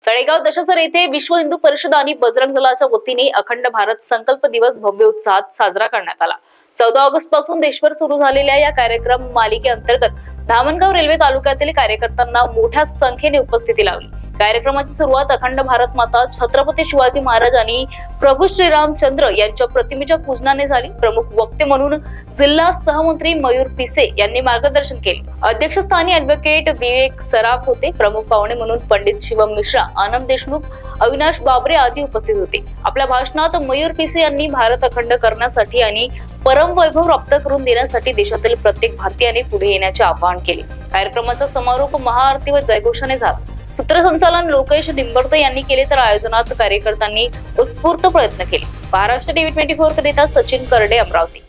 तळेगाव दशासर येथे विश्व हिंदू परिषद आणि बजरंग दलाच्या वतीने अखंड भारत संकल्प दिवस भव्य उत्साहात साजरा करण्यात आला। 14 ऑगस्ट पासून देशभर सुरू झालेल्या या कार्यक्रम मालिकेअंतर्गत धामणगाव रेल्वे तालुक्यातील कार्यकर्त्यांना मोठ्या संख्येने उपस्थिती लावली। कार्यक्रमाची सुरुवात अखंड भारत माता छत्रपती शिवाजी महाराज आणि प्रभू श्रीरामचंद्र यांच्या प्रतिमेच्या पूजनाने झाली। प्रमुख वक्ते म्हणून जिल्हा सहमंत्री मयूर पिसे यांनी मार्गदर्शन केले। अध्यक्षस्थानी ॲडव्होकेट विवेक सराफ होते। प्रमुख पाहुणे म्हणून पंडित शिवम मिश्रा, आनंद देशमुख, अविनाश बाबरे आदी उपस्थित होते। आपल्या भाषणात मयूर पिसे यांनी भारत अखंड करण्यासाठी आणि परम वैभव प्राप्त करून देण्यासाठी देशातील प्रत्येक भारतीयाने पुढे येण्याचे आवाहन केले। कार्यक्रमाचा समारोप महाआरती व जयघोषाने झाला। सूत्रसंचालन लोकेश निंबर्ते यांनी केले तर आयोजनात कार्यकर्त्यांनी उत्स्फूर्त प्रयत्न केले। महाराष्ट्र टीव्ही 24 करिता सचिन करडे, अमरावती।